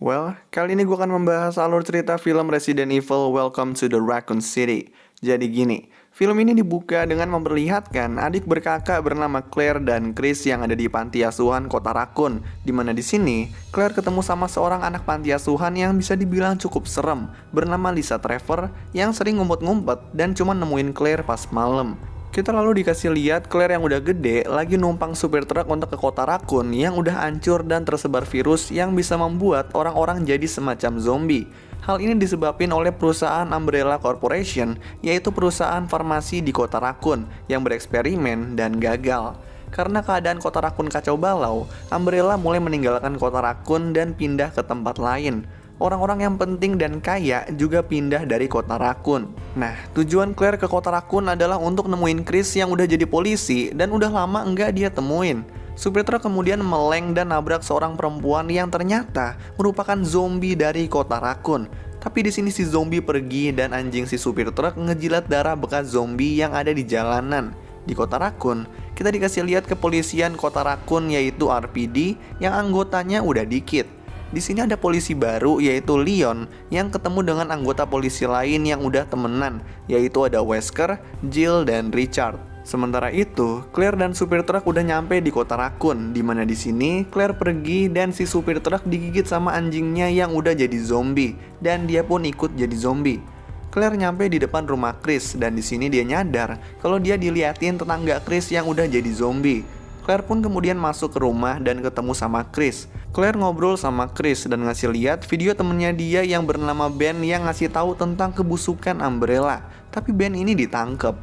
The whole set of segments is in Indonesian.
Well, kali ini gue akan membahas alur cerita film Resident Evil Welcome to the Raccoon City. Jadi gini, film ini dibuka dengan memperlihatkan adik berkakak bernama Claire dan Chris yang ada di panti asuhan kota Raccoon. Dimana di sini, Claire ketemu sama seorang anak panti asuhan yang bisa dibilang cukup serem, bernama Lisa Trevor, yang sering ngumpet-ngumpet dan cuma nemuin Claire pas malam. Kita lalu dikasih lihat Claire yang udah gede lagi numpang supir truk untuk ke kota Raccoon yang udah hancur dan tersebar virus yang bisa membuat orang-orang jadi semacam zombie. Hal ini disebabkan oleh perusahaan Umbrella Corporation, yaitu perusahaan farmasi di kota Raccoon yang bereksperimen dan gagal. Karena keadaan kota Raccoon kacau balau, Umbrella mulai meninggalkan kota Raccoon dan pindah ke tempat lain. Orang-orang yang penting dan kaya juga pindah dari kota Raccoon. Nah, tujuan Claire ke kota Raccoon adalah untuk nemuin Chris yang udah jadi polisi dan udah lama enggak dia temuin. Supir truk kemudian meleng dan nabrak seorang perempuan yang ternyata merupakan zombie dari kota Raccoon. Tapi di sini si zombie pergi dan anjing si supir truk ngejilat darah bekas zombie yang ada di jalanan. Di kota Raccoon, kita dikasih lihat kepolisian kota Raccoon yaitu RPD yang anggotanya udah dikit. Di sini ada polisi baru yaitu Leon yang ketemu dengan anggota polisi lain yang udah temenan, yaitu ada Wesker, Jill, dan Richard. Sementara itu, Claire dan supir truk udah nyampe di kota Raccoon, dimana di sini Claire pergi dan si supir truk digigit sama anjingnya yang udah jadi zombie, dan dia pun ikut jadi zombie. Claire nyampe di depan rumah Chris dan di sini dia nyadar kalau dia diliatin tetangga Chris yang udah jadi zombie. Claire pun kemudian masuk ke rumah dan ketemu sama Chris. Claire ngobrol sama Chris dan ngasih lihat video temennya dia yang bernama Ben yang ngasih tahu tentang kebusukan Umbrella. Tapi Ben ini ditangkep.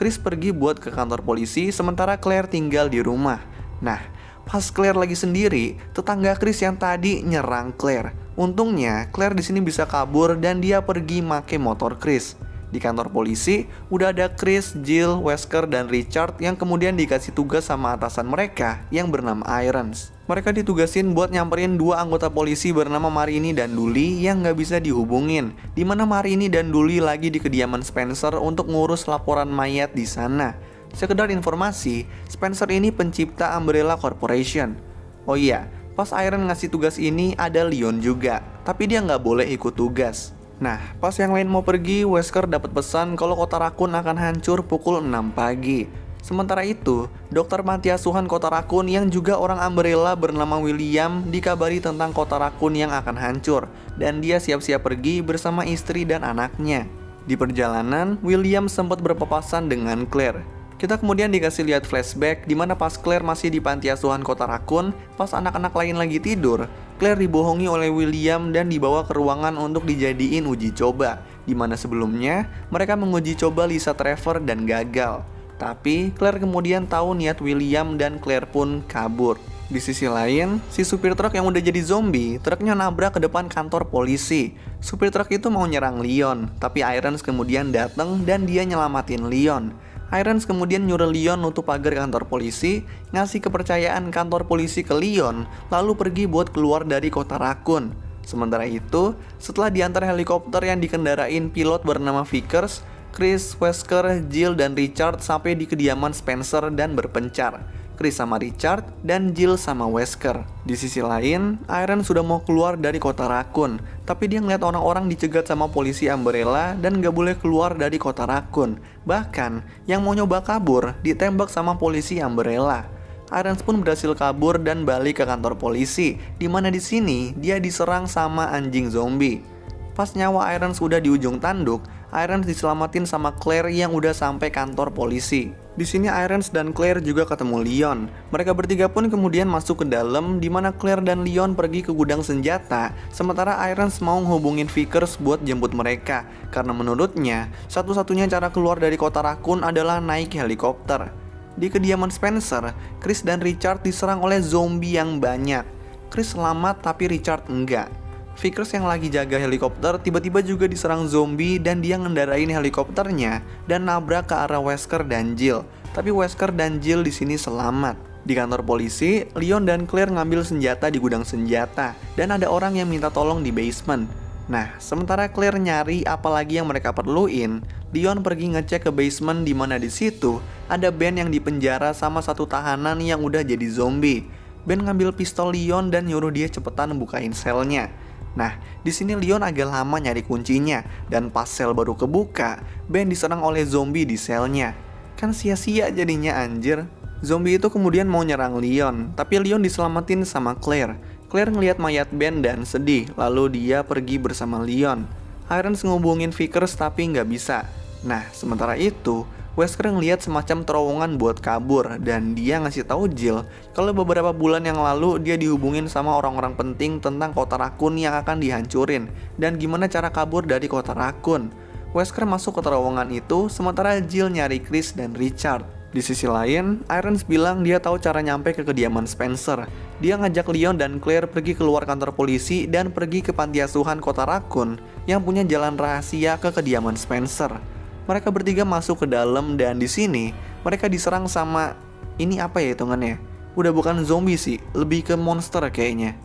Chris pergi buat ke kantor polisi sementara Claire tinggal di rumah. Nah, pas Claire lagi sendiri, tetangga Chris yang tadi nyerang Claire. Untungnya Claire di sini bisa kabur dan dia pergi make motor Chris. Di kantor polisi, udah ada Chris, Jill, Wesker, dan Richard yang kemudian dikasih tugas sama atasan mereka yang bernama Irons. Mereka ditugasin buat nyamperin dua anggota polisi bernama Marini dan Dully yang nggak bisa dihubungin. Dimana Marini dan Dully lagi di kediaman Spencer untuk ngurus laporan mayat di sana. Sekedar informasi, Spencer ini pencipta Umbrella Corporation. Oh iya, pas Iron ngasih tugas ini ada Leon juga, tapi dia nggak boleh ikut tugas. Nah, pas yang lain mau pergi, Wesker dapat pesan kalau kota Raccoon akan hancur pukul 6 pagi. Sementara itu, dokter panti asuhan kota Raccoon yang juga orang Umbrella bernama William dikabari tentang kota Raccoon yang akan hancur, dan dia siap-siap pergi bersama istri dan anaknya. Di perjalanan, William sempat berpapasan dengan Claire. Kita kemudian dikasih lihat flashback di mana pas Claire masih di panti asuhan kota Raccoon, pas anak-anak lain lagi tidur, Claire dibohongi oleh William dan dibawa ke ruangan untuk dijadiin uji coba, di mana sebelumnya mereka menguji coba Lisa Trevor dan gagal. Tapi Claire kemudian tahu niat William dan Claire pun kabur. Di sisi lain, si supir truk yang udah jadi zombie, truknya nabrak ke depan kantor polisi. Supir truk itu mau nyerang Leon, tapi Irons kemudian datang dan dia nyelamatin Leon. Irons kemudian nyuruh Leon nutup pagar kantor polisi, ngasih kepercayaan kantor polisi ke Leon, lalu pergi buat keluar dari kota Raccoon. Sementara itu, setelah diantar helikopter yang dikendarain pilot bernama Vickers, Chris, Wesker, Jill, dan Richard sampai di kediaman Spencer dan berpencar. Chris sama Richard, dan Jill sama Wesker. Di sisi lain, Iron sudah mau keluar dari kota Raccoon, tapi dia ngeliat orang-orang dicegat sama polisi Umbrella dan gak boleh keluar dari kota Raccoon. Bahkan, yang mau nyoba kabur ditembak sama polisi Umbrella. Irons pun berhasil kabur dan balik ke kantor polisi, dimana di sini dia diserang sama anjing zombie. Pas nyawa Irons udah di ujung tanduk, Irons diselamatin sama Claire yang udah sampai kantor polisi. Di sini Irons dan Claire juga ketemu Leon. Mereka bertiga pun kemudian masuk ke dalam, di mana Claire dan Leon pergi ke gudang senjata, sementara Irons mau hubungin Vickers buat jemput mereka, karena menurutnya satu-satunya cara keluar dari kota Raccoon adalah naik helikopter. Di kediaman Spencer, Chris dan Richard diserang oleh zombie yang banyak. Chris selamat tapi Richard enggak. Vickers yang lagi jaga helikopter tiba-tiba juga diserang zombie dan dia ngendarain helikopternya dan nabrak ke arah Wesker dan Jill. Tapi Wesker dan Jill di sini selamat. Di kantor polisi, Leon dan Claire ngambil senjata di gudang senjata dan ada orang yang minta tolong di basement. Nah, sementara Claire nyari apalagi yang mereka perluin, Leon pergi ngecek ke basement di mana di situ ada Ben yang dipenjara sama satu tahanan yang udah jadi zombie. Ben ngambil pistol Leon dan nyuruh dia cepetan bukain selnya. Nah, di sini Leon agak lama nyari kuncinya, dan pas sel baru kebuka, Ben diserang oleh zombie di selnya. Kan sia-sia jadinya anjir. Zombie itu kemudian mau nyerang Leon, tapi Leon diselamatin sama Claire. Claire ngelihat mayat Ben dan sedih, lalu dia pergi bersama Leon. Irons ngehubungin Vickers tapi nggak bisa. Nah, sementara itu, Wesker ngelihat semacam terowongan buat kabur, dan dia ngasih tahu Jill kalau beberapa bulan yang lalu dia dihubungin sama orang-orang penting tentang kota rakun yang akan dihancurin, dan gimana cara kabur dari kota rakun. Wesker masuk ke terowongan itu, sementara Jill nyari Chris dan Richard. Di sisi lain, Irons bilang dia tahu cara nyampe ke kediaman Spencer. Dia ngajak Leon dan Claire pergi keluar kantor polisi dan pergi ke panti asuhan kota rakun yang punya jalan rahasia ke kediaman Spencer. Mereka bertiga masuk ke dalam, dan di sini mereka diserang sama ini apa ya hitungannya? Udah bukan zombie sih, lebih ke monster kayaknya.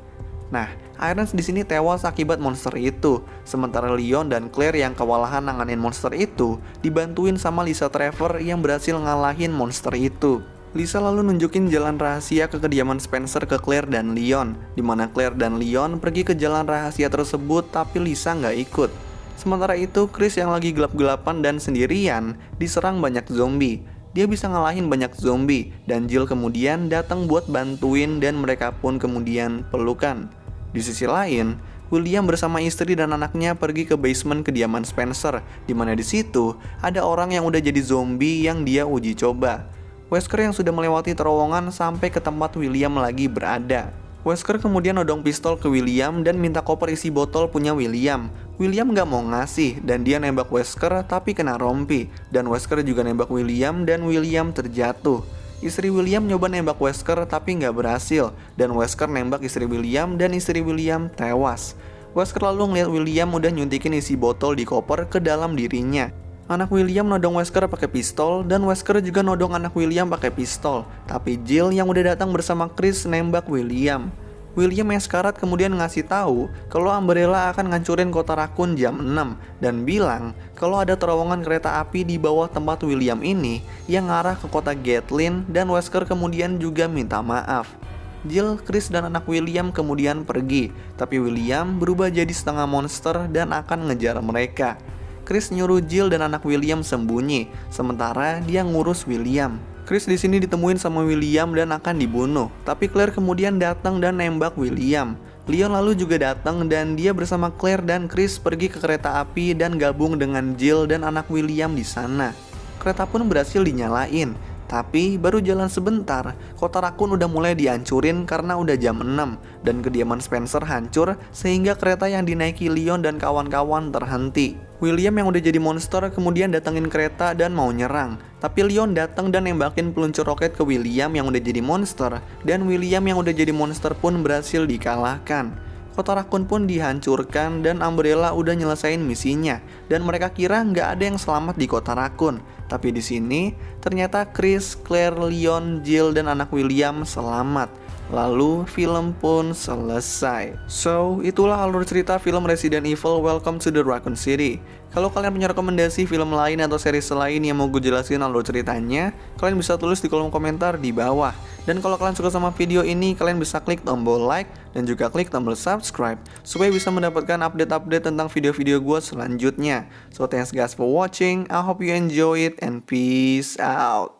Nah, Irons di sini tewas akibat monster itu, sementara Leon dan Claire yang kewalahan nanganin monster itu dibantuin sama Lisa Trevor yang berhasil ngalahin monster itu. Lisa lalu nunjukin jalan rahasia ke kediaman Spencer ke Claire dan Leon, dimana Claire dan Leon pergi ke jalan rahasia tersebut tapi Lisa nggak ikut. Sementara itu, Chris yang lagi gelap-gelapan dan sendirian diserang banyak zombie. Dia bisa ngalahin banyak zombie, dan Jill kemudian datang buat bantuin dan mereka pun kemudian pelukan. Di sisi lain, William bersama istri dan anaknya pergi ke basement kediaman Spencer, di mana di situ ada orang yang udah jadi zombie yang dia uji coba. Wesker yang sudah melewati terowongan sampai ke tempat William lagi berada. Wesker kemudian nodong pistol ke William dan minta koper isi botol punya William. William gak mau ngasih, dan dia nembak Wesker tapi kena rompi. Dan Wesker juga nembak William dan William terjatuh. Istri William nyoba nembak Wesker tapi nggak berhasil, dan Wesker nembak istri William dan istri William tewas. Wesker lalu ngeliat William udah nyuntikin isi botol di koper ke dalam dirinya. Anak William nodong Wesker pakai pistol, dan Wesker juga nodong anak William pakai pistol. Tapi Jill yang udah datang bersama Chris nembak William. William yang sekarat kemudian ngasih tahu kalau Umbrella akan ngancurin kota rakun jam 6 dan bilang kalau ada terowongan kereta api di bawah tempat William ini yang ngarah ke kota Gatlin, dan Wesker kemudian juga minta maaf. Jill, Chris, dan anak William kemudian pergi, tapi William berubah jadi setengah monster dan akan ngejar mereka. Chris nyuruh Jill dan anak William sembunyi, sementara dia ngurus William. Chris di sini ditemuin sama William dan akan dibunuh, tapi Claire kemudian datang dan nembak William. Leon lalu juga datang, dan dia bersama Claire dan Chris pergi ke kereta api dan gabung dengan Jill dan anak William di sana. Kereta pun berhasil dinyalain, tapi baru jalan sebentar, kota rakun udah mulai dihancurin karena udah jam 6, dan kediaman Spencer hancur sehingga kereta yang dinaiki Leon dan kawan-kawan terhenti. William yang udah jadi monster kemudian datengin kereta dan mau nyerang, tapi Leon datang dan nembakin peluncur roket ke William yang udah jadi monster, dan William yang udah jadi monster pun berhasil dikalahkan. Kota rakun pun dihancurkan dan Umbrella udah nyelesain misinya, dan mereka kira nggak ada yang selamat di kota rakun. Tapi di sini ternyata Chris, Claire, Leon, Jill, dan anak William selamat. Lalu film pun selesai. So, itulah alur cerita film Resident Evil Welcome to the Raccoon City. Kalau kalian punya rekomendasi film lain atau series lain yang mau gue jelasin alur ceritanya, kalian bisa tulis di kolom komentar di bawah. Dan kalau kalian suka sama video ini, kalian bisa klik tombol like dan juga klik tombol subscribe supaya bisa mendapatkan update-update tentang video-video gue selanjutnya. So, thanks guys for watching. I hope you enjoy it and peace out.